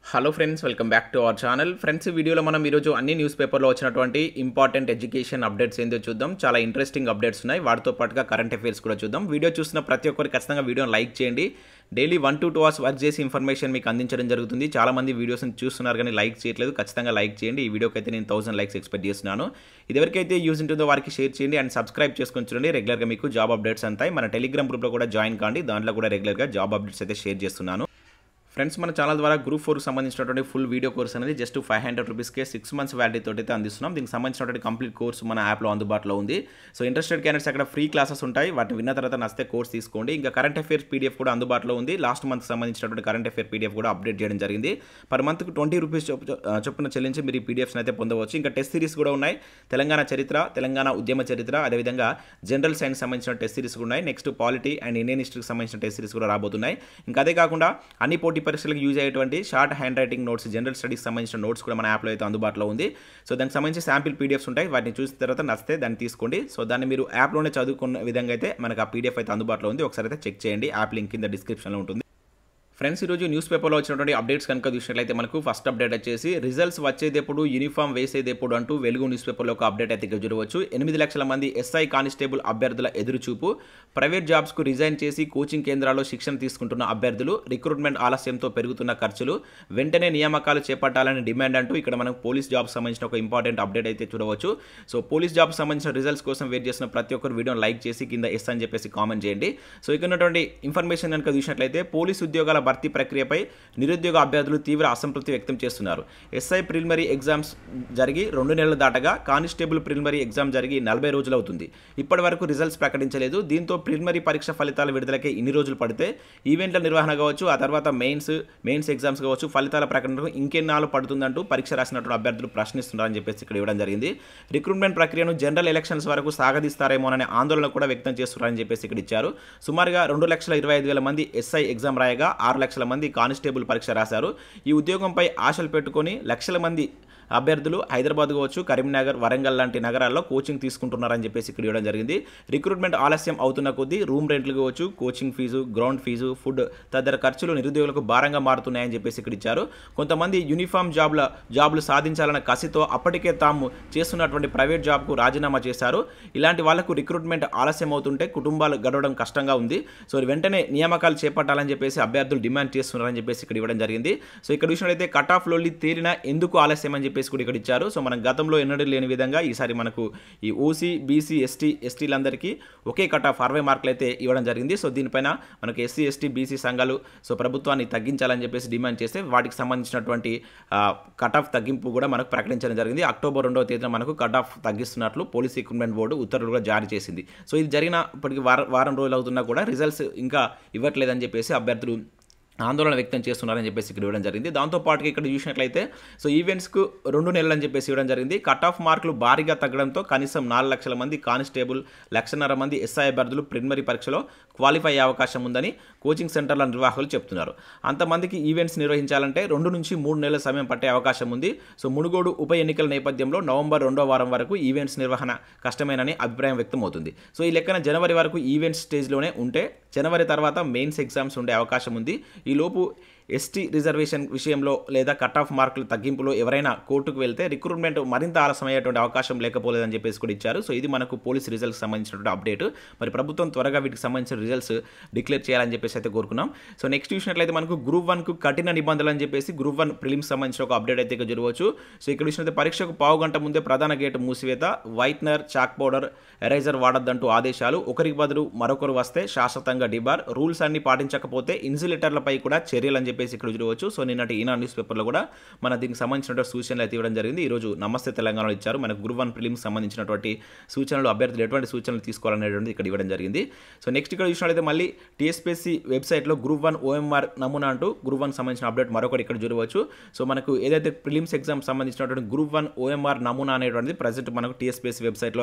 Hello friends, welcome back to our channel. Friends, ఈ వీడియోలో మనం ఈరోజు అన్ని న్యూస్ పేపర్లో వచ్చినటువంటి ఇంపార్టెంట్ ఎడ్యుకేషన్ అప్డేట్స్ ఏందో చూద్దాం. చాలా ఇంట్రెస్టింగ్ అప్డేట్స్ ఉన్నాయి. వాటితో పాటుగా కరెంట్ అఫైర్స్ కూడా చూద్దాం. వీడియో చూసిన ప్రతి ఒక్కరు ఖచ్చితంగా వీడియోని లైక్ చేయండి. డైలీ 1 to 2 hours వర్క్ చేసి ఇన్ఫర్మేషన్ మీకు అందించడం జరుగుతుంది. చాలా మంది వీడియోస్ని చూస్తున్నారు కానీ లైక్ చేయట్లేదు. ఖచ్చితంగా లైక్ చేయండి. ఈ వీడియోకి అయితే నేను 1000 లైక్స్ ఎక్స్పెక్ట్ చేస్తున్నాను. ఇది ఎవరికైతే యూజ్ ఉంటుందో వారికి షేర్ చేయండి అండ్ సబ్స్క్రైబ్ చేసుకొని చూడండి. రెగ్యులర్గా మీకు జాబ్ అప్డేట్స్ అంతాయి. మన టెలిగ్రామ్ గ్రూప్లో కూడా జాయిన్ కాండి. దాంట్లో కూడా రెగ్యులర్గా జాబ్ అప్డేట్స్ అయితే షేర్ చేస్తున్నాను. ఫ్రెండ్స్, మన ఛానల్ ద్వారా గ్రూప్ 4కి సంబంధించినటువంటి ఫుల్ వీడియో కోర్స్ అనేది జస్ట్ 500 రూపీస్కే 6 months వ్యాలిటీ తోటి అయితే అందిస్తున్నాం. దీనికి సంబంధించినటువంటి కంప్లీట్ కోర్స్ మన యాప్లో అందుబాటులో ఉంది. సో ఇంట్రెస్టెడ్ క్యాండిడేట్స్ అక్కడ ఫ్రీ క్లాసెస్ ఉంటాయి. వాటిని విన్న తర్వాత నచ్చితే కోర్స్ తీసుకోండి. ఇంకా కరెంట్ అఫైర్స్ పీడిఎఫ్ కూడా అందుబాటులో ఉంది. లాస్ట్ మంత్కి సంబంధించినటువంటి కరెంట్ అఫైర్ పీడిఎఫ్ కూడా అప్డేట్ చేయడం జరిగింది. పర్ మంత్కి 20 రూపీస్ చొప్పున చెల్లించి మీరు ఈ పీడిఎఫ్స్ అయితే పొందవచ్చు. ఇంకా టెస్ట్ సిరీస్ కూడా ఉన్నాయి. తెలంగాణ చరిత్ర, తెలంగాణ ఉద్యమ చరిత్ర, అదేవిధంగా జనరల్ సైన్స్ సంబంధించిన టెస్ట్ సిరీస్ కూడా ఉన్నాయి. నెక్స్ట్ పాలిటీ అండ్ ఇండియన్ హిస్టరీకి సంబంధించిన టెస్ట్ సిరీస్ కూడా రాబోతున్నాయి. ఇంకా అదే కాకుండా అన్ని పోటీ పరీక్షలకు యూజ్ అయ్యేటువంటి short hand writing notes, general studies సంబంధించిన నోట్స్ కూడా మన యాప్లో అయితే అందుబాటులో ఉంది. సో దానికి సంబంధించి శాంపిల్ పీడిఎఫ్స్ ఉంటాయి. వాటిని చూసిన తర్వాత నచ్చితే దాన్ని తీసుకోండి. సో దాన్ని మీరు యాప్లోనే చదువుకున్న విధంగా అయితే మనకు ఆ పీడిఎఫ్ అయితే అందుబాటులో ఉంది. ఒకసారి అయితే చెక్ చేయండి. యాప్ లింక్ కింద డిస్క్రిప్షన్లో ఉంటుంది. ఫ్రెండ్స్, ఈరోజు న్యూస్ పేపర్లో వచ్చినటువంటి అప్డేట్స్ కనుక చూసినట్లయితే మనకు ఫస్ట్ అప్డేట్ వచ్చేసి రిజల్ట్స్ వచ్చేది ఎప్పుడు, యూనిఫామ్ వేసేది ఎప్పుడు అంటూ వెలుగు న్యూస్ పేపర్లో ఒక అప్డేట్ అయితే చూడవచ్చు. 8 లక్షల మంది ఎస్ఐ కానిస్టేబుల్ అభ్యర్థుల ఎదురుచూపు. ప్రైవేట్ జాబ్స్కు రిజైన్ చేసి కోచింగ్ కేంద్రాల్లో శిక్షణ తీసుకుంటున్న అభ్యర్థులు, రిక్రూట్మెంట్ ఆలస్యంతో పెరుగుతున్న ఖర్చులు, వెంటనే నియామకాలు చేపట్టాలని డిమాండ్ అంటూ ఇక్కడ మనం పోలీస్ జాబ్స్ సంబంధించిన ఒక ఇంపార్టెంట్ అప్డేట్ అయితే చూడవచ్చు. సో పోలీస్ జాబ్స్ సంబంధించిన రిజల్ట్స్ కోసం వెయిట్ చేసిన ప్రతి ఒక్కరు వీడియోని లైక్ చేసి కింద ఎస్ అని చెప్పేసి కామెంట్ చేయండి. సో ఇక్కడ ఉన్నటువంటి ఇన్ఫర్మేషన్ కనుక చూసినట్లయితే పోలీస్ ఉద్యోగాల భర్తీ ప్రక్రియపై నిరుద్యోగ అభ్యర్థులు తీవ్ర అసంతృప్తి వ్యక్తం చేస్తున్నారు. ఎస్ఐ ప్రిలిమినరీ ఎగ్జామ్స్ జరిగి 2 నెలలు దాటగా కానిస్టేబుల్ ప్రిలిమినరీ ఎగ్జామ్ జరిగి 40 రోజులు అవుతుంది. ఇప్పటి వరకు రిజల్ట్స్ ప్రకటించలేదు. దీంతో ప్రిలిమినరీ పరీక్ష ఫలితాల విడుదలకే ఇన్ని రోజులు పడితే ఈవెంట్ల నిర్వహణ కావచ్చు, ఆ తర్వాత మెయిన్స్ ఎగ్జామ్స్ కావచ్చు, ఫలితాల ప్రకటనకు ఇంకెన్నాళ్ళు పడుతుందంటూ పరీక్ష రాసినటువంటి అభ్యర్థులు ప్రశ్నిస్తున్నారని చెప్పేసి ఇక్కడ ఇవ్వడం జరిగింది. రిక్రూట్మెంట్ ప్రక్రియను జనరల్ ఎలక్షన్స్ వరకు సాగదీస్తారేమోననే ఆందోళన కూడా వ్యక్తం చేస్తున్నారని చెప్పేసి ఇక్కడ ఇచ్చారు. సుమారుగా 2,25,000 మంది ఎస్ఐ ఎగ్జామ్ రాయగా 6 లక్షల మంది కానిస్టేబుల్ పరీక్ష రాశారు. ఈ ఉద్యోగంపై ఆశలు పెట్టుకొని లక్షల మంది అభ్యర్థులు హైదరాబాద్ కావచ్చు, కరీంనగర్, వరంగల్ లాంటి నగరాల్లో కోచింగ్ తీసుకుంటున్నారని చెప్పేసి ఇక్కడ ఇవ్వడం జరిగింది. రిక్రూట్మెంట్ ఆలస్యం అవుతున్న కొద్దీ రూమ్ రెంట్లు కావచ్చు, coaching fee, ground fee, food తదితర ఖర్చులు నిరుద్యోగులకు భారంగా మారుతున్నాయని చెప్పేసి ఇక్కడ ఇచ్చారు. కొంతమంది యూనిఫామ్ జాబ్లు సాధించాలన్న కసితో అప్పటికే తాము చేస్తున్నటువంటి ప్రైవేట్ జాబ్కు రాజీనామా చేశారు. ఇలాంటి వాళ్లకు రిక్రూట్మెంట్ ఆలస్యం అవుతుంటే కుటుంబాలు గడవడం కష్టంగా ఉంది. సో వెంటనే నియామకాలు చేపట్టాలని చెప్పేసి అభ్యర్థులు డిమాండ్ చేస్తున్నారని చెప్పేసి ఇక్కడ ఇవ్వడం జరిగింది. సో ఇక్కడ చూసినట్లయితే కట్ ఆఫ్ లోన్లు తేలినా ఎందుకు ఆలస్యం అని చెప్పేసి కూడా ఇక్కడ ఇచ్చారు. సో మనం గతంలో ఎన్నడూ లేని విధంగా ఈసారి మనకు ఈ ఓసీ, బీసీ, ఎస్టీలందరికీ ఒకే కట్ ఆఫ్ 60 మార్కులు అయితే ఇవ్వడం జరిగింది. సో దీనిపైన మనకు ఎస్సీ, ఎస్టీ, బీసీ సంఘాలు సో ప్రభుత్వాన్ని తగ్గించాలని చెప్పేసి డిమాండ్ చేస్తే వాటికి సంబంధించినటువంటి కట్ ఆఫ్ తగ్గింపు కూడా మనకు ప్రకటించడం జరిగింది. అక్టోబర్ 2వ తేదీన మనకు కట్ ఆఫ్ తగ్గిస్తున్నట్లు పోలీస్ రిక్రూట్మెంట్ బోర్డు ఉత్తర్వులు కూడా జారీ చేసింది. సో ఇది జరిగిన ఇప్పటికి వారం రోజులు అవుతున్నా కూడా రిజల్ట్స్ ఇంకా ఇవ్వట్లేదని చెప్పేసి అభ్యర్థులు ఆందోళన వ్యక్తం చేస్తున్నారని చెప్పేసి ఇక్కడ ఇవ్వడం జరిగింది. దాంతోపాటుగా ఇక్కడ చూసినట్లయితే సో ఈవెంట్స్కు 2 నెలలు అని చెప్పేసి ఇవ్వడం జరిగింది. కట్ ఆఫ్ మార్కులు భారీగా తగ్గడంతో కనీసం 4 లక్షల మంది కానిస్టేబుల్, 1,50,000 మంది ఎస్ఐ అభ్యర్థులు ప్రిలిమినరీ పరీక్షలో క్వాలిఫై అయ్యే అవకాశం ఉందని కోచింగ్ సెంటర్ల నిర్వాహకులు చెప్తున్నారు. అంతమందికి ఈవెంట్స్ నిర్వహించాలంటే 2 నుంచి 3 నెలల సమయం పట్టే అవకాశం ఉంది. సో మునుగోడు ఉప ఎన్నికల నేపథ్యంలో నవంబర్ 2వ వారం వరకు ఈవెంట్స్ నిర్వహణ కష్టమేనని అభిప్రాయం వ్యక్తం అవుతుంది. సో ఈ లెక్కన జనవరి వరకు ఈవెంట్స్ స్టేజ్లోనే ఉంటే జనవరి తర్వాత మెయిన్స్ ఎగ్జామ్స్ ఉండే అవకాశం ఉంది. ఈ లోపు ఎస్టీ రిజర్వేషన్ విషయంలో లేదా కట్ ఆఫ్ మార్కుల తగ్గింపులో ఎవరైనా కోర్టుకు వెళ్తే రిక్రూట్మెంట్ మరింత ఆలస్యమయ్యేటువంటి అవకాశం లేకపోలేదని చెప్పేసి కూడా ఇచ్చారు. సో ఇది మనకు పోలీస్ రిజల్ట్స్ సంబంధించినటువంటి అప్డేట్. మరి ప్రభుత్వం త్వరగా వీటికి సంబంధించిన రిజల్ట్స్ డిక్లేర్ చేయాలని చెప్పేసి అయితే కోరుకున్నాం. సో నెక్స్ట్ చూసినట్లయితే మనకు గ్రూప్ 1కు కఠిన నిబంధనలు అని చెప్పేసి గ్రూప్ 1 ప్రిలిమ్స్ సంబంధించిన ఒక అప్డేట్ అయితే జరగవచ్చు. సో ఇక్కడ చూసినట్లయితే పరీక్షకు పావు గంట ముందే ప్రధాన గేటు మూసివేత, వైట్నర్, చాక్ పౌడర్, ఎరైజర్ వాడొద్దంటూ ఆదేశాలు, ఒకరికి బదులు మరొకరు వస్తే శాశ్వతంగా డిబార్, రూల్స్ అన్ని పాటించకపోతే ఇన్సులేటర్లపై కూడా చర్యలు అని చెప్పేసి ఇక్కడ చూడవచ్చు. సో నిన్నటి ఈనాడు న్యూస్ పేపర్లో కూడా మన దీనికి సంబంధించిన సూచనలు అయితే ఇవ్వడం జరిగింది. ఈరోజు నమస్తే తెలంగాణలో ఇచ్చారు. మనకు గ్రూప్ 1 ప్రిలిమ్స్ సంబంధించినటువంటి సూచనలు, అభ్యర్థులు ఎటువంటి సూచనలు తీసుకోవాలనేటువంటిది ఇక్కడ ఇవ్వడం జరిగింది. సో నెక్స్ట్ ఇక్కడ చూసినట్లయితే మళ్ళీ టీఎస్పీఎస్సీ వెబ్సైట్లో గ్రూప్ 1 ఓఎంఆర్ నమూనా అంటూ గ్రూప్ 1 సంబంధించిన అప్డేట్ మరొకటి ఇక్కడ చూడవచ్చు. సో మనకు ఏదైతే ప్రిలిమ్స్ ఎగ్జామ్ సంబంధించినటువంటి గ్రూప్ 1 ఓఎంఆర్ నమూనా అనేటువంటిది ప్రజెంట్ మనకు టీఎస్పీఎస్సీ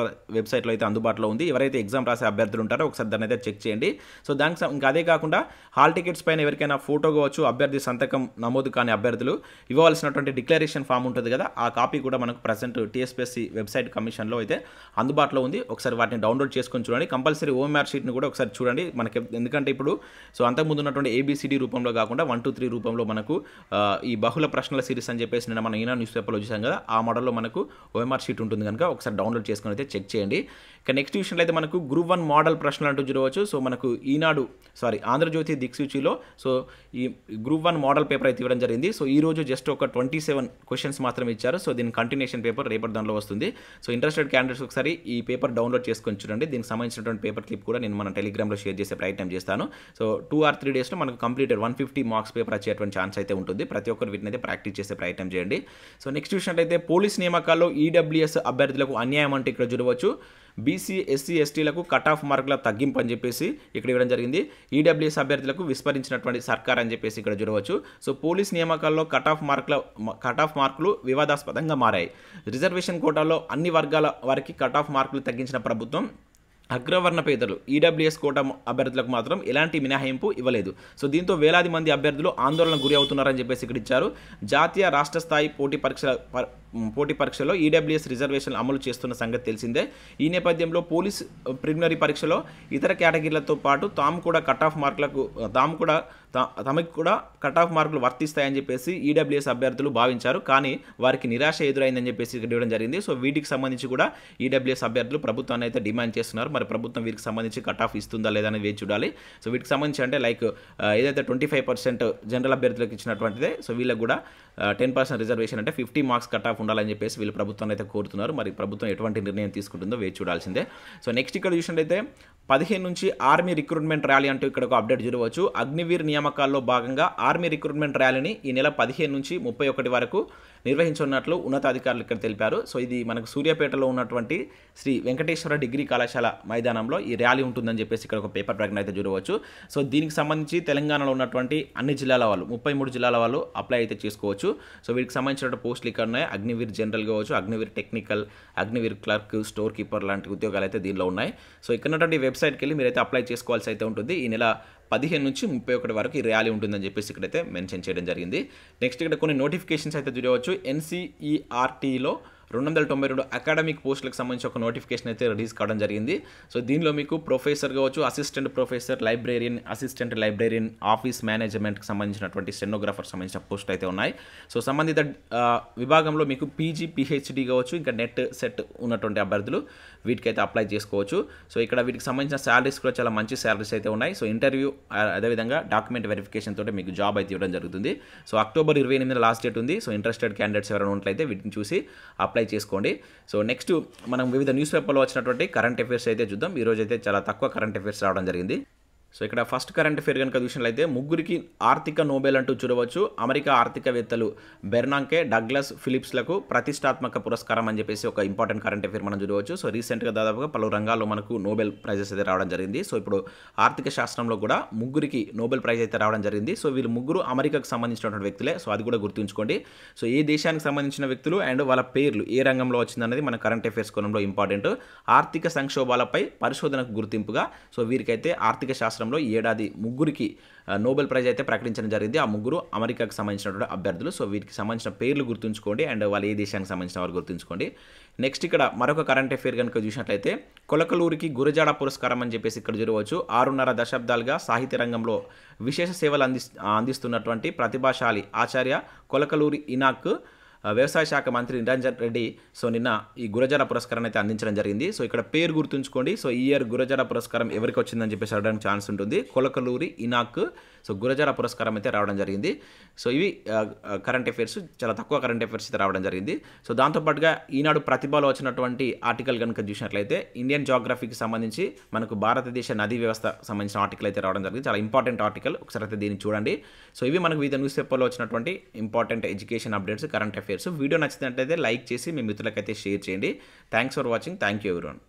వెబ్సైట్లో అయితే అందుబాటులో ఉంది. ఎవరైతే ఎగ్జామ్ రాసే అభ్యర్థులు ఉంటారో ఒకసారి దాన్ని అయితే చెక్ చేయండి. సో దానికి ఇంకా అదే కాకుండా హాల్ టికెట్స్ పైన ఎవరికైనా ఫోటో కావచ్చు, అభ్యర్థి అభ్యర్థి సంతకం నమోదు కాని అభ్యర్థులు ఇవ్వవలసినటువంటి డిక్లరేషన్ ఫామ్ ఉంటుంది కదా, ఆ కాపీ కూడా మనకు ప్రజెంట్ టీఎస్పీఎస్సీ వెబ్సైట్ కమిషన్లో అయితే అందుబాటులో ఉంది. ఒకసారి వాటిని డౌన్లోడ్ చేసుకొని చూడండి. కంపల్సరీ ఓఎంఆర్ షీట్ని కూడా ఒకసారి చూడండి. మనకి ఎందుకంటే ఇప్పుడు అంతకుముందు ఉన్నటువంటి ఏబిసిడి రూపంలో కాకుండా 1, 2, 3 రూపంలో మనకు ఈ బహుళ ప్రశ్నల సిరీస్ అని చెప్పేసి నిన్న మనం ఈనాడు న్యూస్ పేపర్లో చూసాం కదా, ఆ మోడల్లో మనకు ఓఎంఆర్ షీట్ ఉంటుంది కనుక ఒకసారి డౌన్లోడ్ చేసుకొని అయితే చెక్ చేయండి. ఇక నెక్స్ట్ విషయంలో అయితే మనకు గ్రూప్ 1 మోడల్ ప్రశ్నలు అంటూ చూడవచ్చు. సో మనకు ఆంధ్రజ్యోతి దిక్సూచిలో ఈ గ్రూప్ 1 మోడల్ పేపర్ అయితే ఇవ్వడం జరిగింది. సో ఈ రోజు జస్ట్ ఒక 27 క్వశ్చన్స్ మాత్రమే ఇచ్చారు. సో దీని కంటిన్యూషన్ పేపర్ రేపటి దానిలో వస్తుంది. సో ఇంట్రెస్టెడ్ క్యాండిడేట్స్ ఒకసారి ఈ పేపర్ డౌన్లోడ్ చేసుకొని చూడండి. దీనికి సంబంధించినటువంటి పేపర్ క్లిప్ కూడా నేను మన టెలిగ్రామ్లో షేర్ చేసే ప్రయత్నం చేస్తాను. సో 2 or 3 డేస్లో మనకు కంప్లీటెడ్ 150 మార్క్స్ పేపర్ వచ్చేటువంటి ఛాన్స్ అయితే ఉంటుంది. ప్రతి ఒక్కరు వీటిని అయితే ప్రాక్టీస్ చేసే ప్రయత్నం చేయండి. సో నెక్స్ట్ విషయం అయితే పోలీస్ నియామకాల్లో EWS అభ్యర్థులకు అన్యాయం అంటే ఇక్కడ చూడవచ్చు. బీసీ, ఎస్సీ, ఎస్టీలకు కట్ ఆఫ్ మార్కుల తగ్గింపు అని చెప్పేసి ఇక్కడ ఇవ్వడం జరిగింది. EWS అభ్యర్థులకు విస్మరించినటువంటి సర్కార్ అని చెప్పేసి ఇక్కడ చూడవచ్చు. సో పోలీస్ నియామకాల్లో కట్ ఆఫ్ మార్కులు వివాదాస్పదంగా మారాయి. రిజర్వేషన్ కోటాలో అన్ని వర్గాల వారికి కట్ ఆఫ్ మార్కులు తగ్గించిన ప్రభుత్వం అగ్రవర్ణ పేదలు EWS కోటా అభ్యర్థులకు మాత్రం ఎలాంటి మినహాయింపు ఇవ్వలేదు. సో దీంతో వేలాది మంది అభ్యర్థులు ఆందోళనకు గురి అవుతున్నారని చెప్పేసి ఇక్కడ ఇచ్చారు. జాతీయ రాష్ట్ర స్థాయి పోటీ పరీక్షలో EWS రిజర్వేషన్లు అమలు చేస్తున్న సంగతి తెలిసిందే. ఈ నేపథ్యంలో పోలీస్ ప్రిలిమినరీ పరీక్షలో ఇతర కేటగిరీలతో పాటు తమకు కూడా కట్ ఆఫ్ మార్కులు వర్తిస్తాయని చెప్పేసి EWS అభ్యర్థులు భావించారు. కానీ వారికి నిరాశ ఎదురైందని చెప్పేసి ఇక్కడ ఇవ్వడం జరిగింది. సో వీటికి సంబంధించి కూడా EWS అభ్యర్థులు ప్రభుత్వాన్ని అయితే డిమాండ్ చేస్తున్నారు. మరి ప్రభుత్వం వీరికి సంబంధించి కట్ ఆఫ్ ఇస్తుందా లేదా అనేది వేచి చూడాలి. సో వీటికి సంబంధించి అంటే ఏదైతే 25% జనరల్ అభ్యర్థులకు ఇచ్చినటువంటిదే, సో వీళ్ళకి కూడా 10% రిజర్వేషన్ అంటే 50 మార్క్స్ కట్ ఆఫ్ ఉండాలని చెప్పేసి వీళ్ళు ప్రభుత్వాన్ని అయితే కోరుతున్నారు. మరి ప్రభుత్వం ఎటువంటి నిర్ణయం తీసుకుంటుందో వేచి చూడాల్సిందే. సో నెక్స్ట్ ఇక్కడ చూసినట్టయితే 15 నుంచి ఆర్మీ రిక్రూట్మెంట్ ర్యాలీ అంటూ ఇక్కడ ఒక అప్డేట్ చూడవచ్చు. అగ్నివీర్ నియామకాల్లో భాగంగా ఆర్మీ రిక్రూట్మెంట్ ర్యాలీని ఈ నెల 15 నుంచి 31 వరకు నిర్వహించనున్నట్లు ఉన్నతాధికారులు ఇక్కడ తెలిపారు. సో ఇది మనకు సూర్యాపేటలో ఉన్నటువంటి శ్రీ వెంకటేశ్వర డిగ్రీ కళాశాల మైదానంలో ఈ ర్యాలీ ఉంటుందని చెప్పేసి ఇక్కడ ఒక పేపర్ ప్రకటన అయితే చూడవచ్చు. సో దీనికి సంబంధించి తెలంగాణలో ఉన్నటువంటి అన్ని జిల్లాల వాళ్ళు 33 జిల్లాల వాళ్ళు అప్లై అయితే చేసుకోవచ్చు. సో వీటికి సంబంధించిన పోస్టులు ఇక్కడ ఉన్నాయి. అగ్నివీర్ జనరల్ కావచ్చు, Agniveer technical, Agniveer clerk, store keeper లాంటి ఉద్యోగాలు అయితే దీనిలో ఉన్నాయి. సో ఇక్కడ ఉన్నటువంటి వెబ్సైట్కి వెళ్ళి మీరైతే అప్లై చేసుకోవాల్సి అయితే ఉంటుంది. ఈ నెల 15 నుంచి 31 వరకు ఈ ర్యాలీ ఉంటుందని చెప్పేసి ఇక్కడైతే మెన్షన్ చేయడం జరిగింది. నెక్స్ట్ ఇక్కడ కొన్ని నోటిఫికేషన్స్ అయితే చూడవచ్చు. NCERTలో 292 అకాడమిక్ పోస్టులకు సంబంధించి ఒక నోటిఫికేషన్ అయితే రిలీజ్ కావడం జరిగింది. సో దీనిలో మీకు ప్రొఫెసర్ కావచ్చు, assistant professor, librarian, assistant librarian, office మేనేజ్మెంట్కి సంబంధించినటువంటి స్టెనోగ్రాఫర్ సంబంధించిన పోస్టులు అయితే ఉన్నాయి. సో సంబంధిత విభాగంలో మీకు PG, PhD కావచ్చు, ఇంకా నెట్ సెట్ ఉన్నటువంటి అభ్యర్థులు వీటికైతే అప్లై చేసుకోవచ్చు. సో ఇక్కడ వీటికి సంబంధించిన శాలరీస్ కూడా చాలా మంచి శాలరీస్ అయితే ఉన్నాయి. సో ఇంటర్వ్యూ అదేవిధంగా డాక్యుమెంట్ వెరిఫికేషన్ తోటి మీకు జాబ్ అయితే ఇవ్వడం జరుగుతుంది. సో అక్టోబర్ 28 లాస్ట్ డేట్ ఉంది. సో ఇంట్రెస్టెడ్ క్యాండిడేట్స్ ఎవరైనా ఉన్నట్లయితే వీటిని చూసి అప్లై చేసుకోండి. సో నెక్స్ట్ మనం వివిధ న్యూస్ పేపర్లో వచ్చినటువంటి కరెంట్ అఫైర్స్ అయితే చూద్దాం. ఈరోజు అయితే చాలా తక్కువ కరెంట్ అఫైర్స్ రావడం జరిగింది. సో ఇక్కడ ఫస్ట్ కరెంట్ అఫైర్ కనుక చూసినట్లయితే ముగ్గురికి ఆర్థిక నోబెల్ అంటూ చూడవచ్చు. అమెరికా ఆర్థికవేత్తలు బెర్నాంకే, డగ్లస్ ఫిలిప్స్లకు ప్రతిష్టాత్మక పురస్కారం అని చెప్పేసి ఒక ఇంపార్టెంట్ కరెంట్ అఫైర్ మనం చూడవచ్చు. సో రీసెంట్గా దాదాపుగా పలు రంగాల్లో మనకు నోబెల్ ప్రైజెస్ అయితే రావడం జరిగింది. సో ఇప్పుడు ఆర్థిక శాస్త్రంలో కూడా ముగ్గురికి నోబెల్ ప్రైజ్ అయితే రావడం జరిగింది. సో వీళ్ళు ముగ్గురు అమెరికాకు సంబంధించినటువంటి వ్యక్తులే. సో అది కూడా గుర్తుంచుకోండి. సో ఏ దేశానికి సంబంధించిన వ్యక్తులు అండ్ వాళ్ళ పేర్లు ఏ రంగంలో వచ్చిందనేది మన కరెంట్ అఫైర్స్ కోణంలో ఇంపార్టెంట్. ఆర్థిక సంక్షోభాలపై పరిశోధనకు గుర్తింపుగా సో వీరికైతే ఆర్థిక శాస్త్రంలో ఈ ఏడాది ముగ్గురికి నోబెల్ ప్రైజ్ అయితే ప్రకటించడం జరిగింది. ఆ ముగ్గురు అమెరికాకు సంబంధించినటువంటి అభ్యర్థులు. సో వీరికి సంబంధించిన పేర్లు గుర్తుంచుకోండి అండ్ వాళ్ళు ఏ దేశానికి సంబంధించిన వారు గుర్తుంచుకోండి. నెక్స్ట్ ఇక్కడ మరొక కరెంట్ అఫైర్ కనుక చూసినట్లయితే కొలకలూరికి గురజాడ పురస్కారం అని చెప్పేసి ఇక్కడ చూడవచ్చు. 6.5 దశాబ్దాలుగా సాహిత్య రంగంలో విశేష సేవలు అందిస్తున్నటువంటి ప్రతిభాశాలి ఆచార్య కొలకలూరి ఇనాక్ వ్యవసాయ శాఖ మంత్రి నిరంజన్ రెడ్డి సో నిన్న ఈ గురజాడ పురస్కారాన్ని అయితే అందించడం జరిగింది. సో ఇక్కడ పేరు గుర్తుంచుకోండి. సో ఈ ఇయర్ గురజాడ పురస్కారం ఎవరికి వచ్చిందని చెప్పేసి అడగడానికి ఛాన్స్ ఉంటుంది. కొలకలూరి ఇనాక్ సో గురజాడ పురస్కారం అయితే రావడం జరిగింది. సో ఇవి కరెంట్ అఫైర్స్, చాలా తక్కువ కరెంట్ అఫైర్స్ అయితే రావడం జరిగింది. సో దాంతోపాటుగా ఈనాడు ప్రతిభలో వచ్చినటువంటి ఆర్టికల్ కనుక చూసినట్లయితే ఇండియన్ జాగ్రఫీకి సంబంధించి మనకు భారతదేశ నదీ వ్యవస్థ సంబంధించిన ఆర్టికల్ అయితే రావడం జరిగింది. చాలా ఇంపార్టెంట్ ఆర్టికల్, ఒకసారి అయితే దీన్ని చూడండి. సో ఇవి మనకు వివిధ న్యూస్ పేపర్లో వచ్చినటువంటి important education updates, current affairs. Video నచ్చినట్లయితే లైక్ చేసి మీ మిత్రులకైతే షేర్ చేయండి. Thanks for watching. Thank you everyone.